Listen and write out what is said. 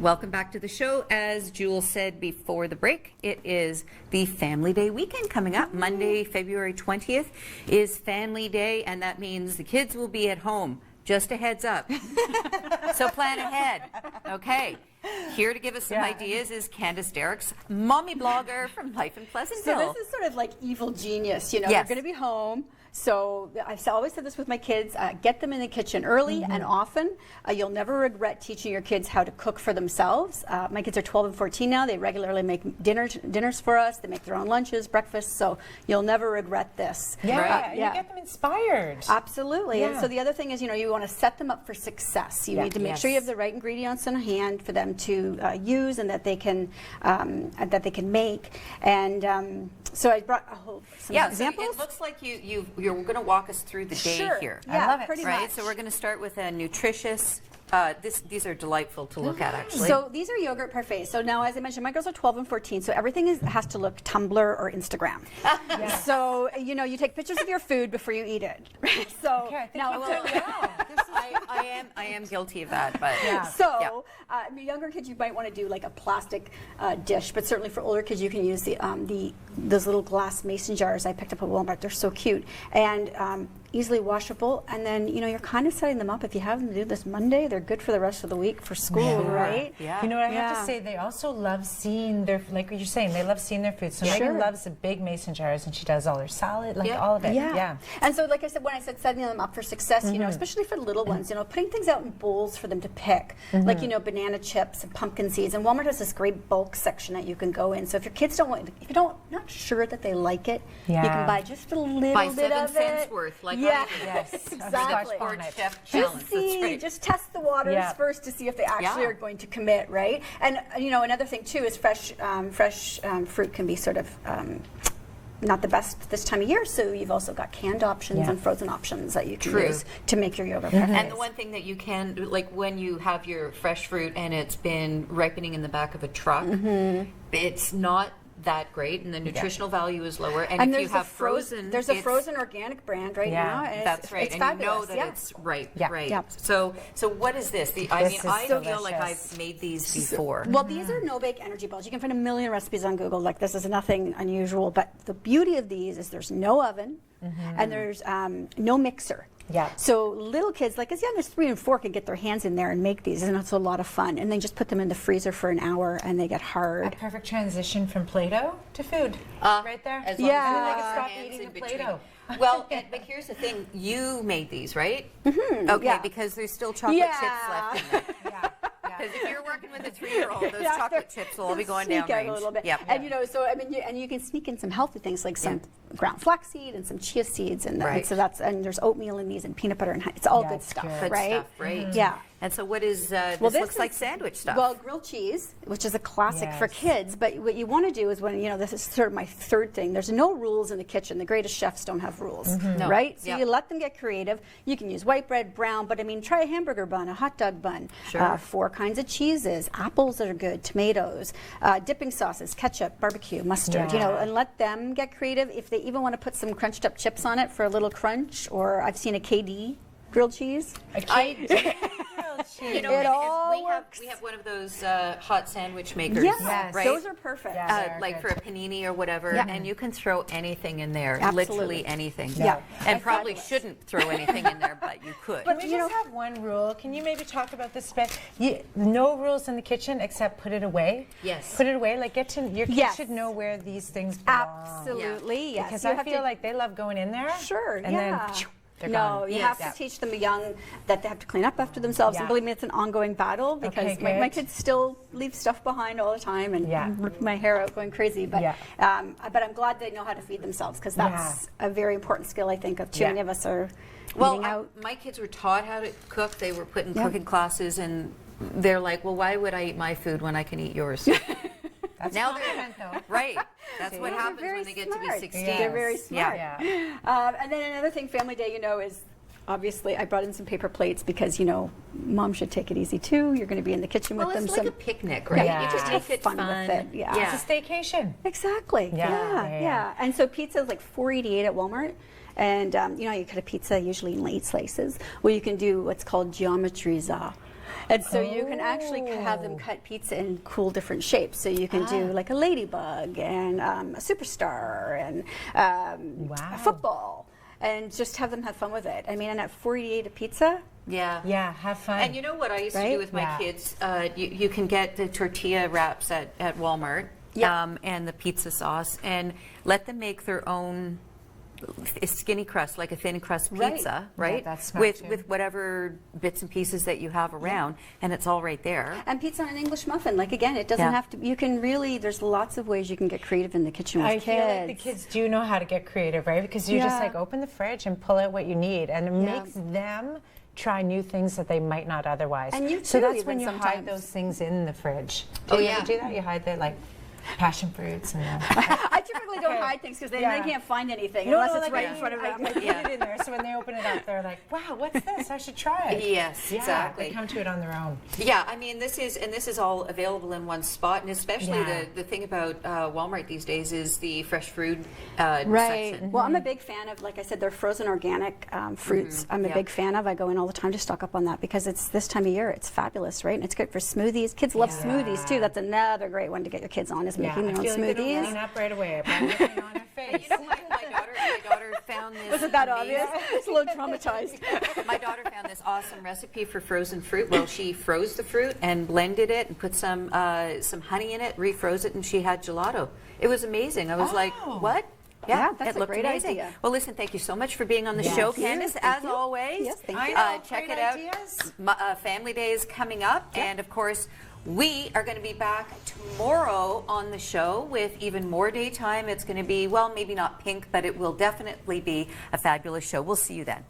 Welcome back to the show. As Jules said before the break, it is the Family Day weekend coming up. Monday, February 20th is Family Day, and that means the kids will be at home. Just a heads up. So plan ahead. Okay. Here to give us some ideas is Candace Derickx, mommy blogger from Life in Pleasantville. So this is sort of like evil genius, you know. Yes. They're going to be home. So I've always said this with my kids, get them in the kitchen early and often. You'll never regret teaching your kids how to cook for themselves. My kids are 12 and 14 now. They regularly make dinners for us. They make their own lunches, breakfasts. So you'll never regret this. Yeah, right. You get them inspired. Absolutely. And so the other thing is, you know, you want to set them up for success. You need to make sure you have the right ingredients in hand for them to use and that they can make. And so I brought some examples. So it looks like you're going to walk us through the day here. Yeah, I love it. pretty Right, much. so we're going to start with a nutritious. These are delightful to look at, actually. So these are yogurt parfaits. So now, as I mentioned, my girls are 12 and 14, so everything has to look Tumblr or Instagram. So, you know, you take pictures of your food before you eat it. So now, I am guilty of that, but younger kids, you might want to do like a plastic dish, but certainly for older kids, you can use those little glass mason jars I picked up at Walmart. They're so cute and easily washable. And then, you know, you're kind of setting them up. If you have them do this Monday, they're good for the rest of the week for school, right? Yeah. You know what I have to say? They also love seeing their, like what you're saying, they love seeing their food. So Megan loves the big mason jars, and she does all her salad, like all of it. Yeah. And so, like I said, when I said setting them up for success, you know, especially for little ones, you know, putting things out in bowls for them to pick, like, you know, banana chips and pumpkin seeds. And Walmart has this great bulk section that you can go in. So if your kids not sure that they like it, you can buy just a little buy bit 7 of cents it. worth, like Exactly. Just test the waters first to see if they actually are going to commit, right? And you know, another thing too is fresh fruit can be sort of not the best this time of year, so you've also got canned options and frozen options that you can use to make your yogurt parfaits. And the one thing that you can, like when you have your fresh fruit and it's been ripening in the back of a truck, it's not that great, and the nutritional value is lower. And if you have frozen, there's a frozen organic brand right now. And that's right, it's and fabulous. you know that it's right. Yeah. So what is this? I feel like I've made these before. Well, these are no-bake energy balls. You can find a million recipes on Google. Like, this is nothing unusual, but the beauty of these is there's no oven and there's no mixer. So little kids, like as young as 3 and 4, can get their hands in there and make these, and it's a lot of fun. And then just put them in the freezer for an hour, and they get hard. A perfect transition from Play-Doh to food, right there. As long as I you can stop hands eating in the between. Play-Doh. Well, but here's the thing: you made these, right? Okay, because there's still chocolate chips left in there. Because if you're working with a 3-year-old, those chocolate chips will all be going down range. A little bit. And you know, so I mean, you can sneak in some healthy things like some ground flaxseed and some chia seeds, and so and there's oatmeal in these and peanut butter and honey. It's all good stuff, right? Yeah. And so what is this looks like sandwich stuff? Well, grilled cheese, which is a classic for kids, but what you want to do is when, you know, this is sort of my third thing, there's no rules in the kitchen. The greatest chefs don't have rules, right? So you let them get creative. You can use white bread, brown, but I mean, try a hamburger bun, a hot dog bun, 4 kinds of cheeses, apples that are good, tomatoes, dipping sauces, ketchup, barbecue, mustard, you know, and let them get creative. If they even want to put some crunched up chips on it for a little crunch, or I've seen a KD grilled cheese. You know, we have one of those hot sandwich makers. Yes, right? Those are perfect. Like for a panini or whatever, and you can throw anything in there, literally anything. And probably shouldn't throw anything in there, but you could. But we just have one rule. Can you maybe talk about this? No rules in the kitchen except put it away. Yes. Put it away. Like your kids should know where these things belong. Absolutely, yes. Because I feel like they love going in there. And then you have to teach them young that they have to clean up after themselves. And believe me, it's an ongoing battle because my kids still leave stuff behind all the time and rip my hair out going crazy. But I'm glad they know how to feed themselves, because that's a very important skill, I think, of too many of us are eating out. My kids were taught how to cook. They were put in cooking classes, and they're like, well, why would I eat my food when I can eat yours? That's now they're though. Right. That's what happens when they get to be 16. They're very smart. And then another thing, Family Day, you know, is obviously I brought in some paper plates because, you know, mom should take it easy too. You're going to be in the kitchen with them. It's like a picnic, right? Yeah. You just have take fun with it. It's a staycation. Exactly. Yeah. And so pizza is like $4.88 at Walmart. And, you know, you cut a pizza usually in 8 slices. Well, you can do what's called geometry za. And so you can actually have them cut pizza in cool different shapes. So you can do like a ladybug and a superstar and a football, and just have them have fun with it. I mean, and at $4.88 a pizza. Yeah, have fun. And you know what I used to do with my kids? You can get the tortilla wraps at Walmart and the pizza sauce, and let them make their own skinny crust, like a thin crust pizza, right? Yeah, that's smart with whatever bits and pieces that you have around, and it's all right there. And pizza on an English muffin. Like, again, it doesn't have to, you can really, there's lots of ways you can get creative in the kitchen with kids. I feel like the kids do know how to get creative, right? Because you just like open the fridge and pull out what you need, and it makes them try new things that they might not otherwise. And you so too, that's even when you sometimes. hide those things in the fridge. Do you ever do that? You hide the like passion fruits and I typically don't hide things because they can't find anything unless it's right in front of them. I put it in there, so when they open it up, they're like, "Wow, what's this? I should try it." Yes, exactly. They come to it on their own. Yeah, I mean, this is all available in one spot, and especially the thing about Walmart these days is the fresh food section. Well, I'm a big fan of, like I said, they're frozen organic fruits. I'm a big fan of. I go in all the time to stock up on that because it's this time of year. It's fabulous, right? And it's good for smoothies. Kids love smoothies too. That's another great one to get your kids on, is making their own smoothies. Clean up right away by looking on her face. And you know, my daughter found this. Wasn't that obvious? It's a little traumatized. My daughter found this awesome recipe for frozen fruit. Well, she froze the fruit and blended it and put some honey in it, refroze it, and she had gelato. It was amazing. I was like, what? Yeah, that's it looked a great amazing. idea. Well, listen, thank you so much for being on the show, Candace, as always. Yes, thank you. Check it out. Family Day is coming up, and of course, we are going to be back tomorrow on the show with even more daytime. It's going to be, well, maybe not pink, but it will definitely be a fabulous show. We'll see you then.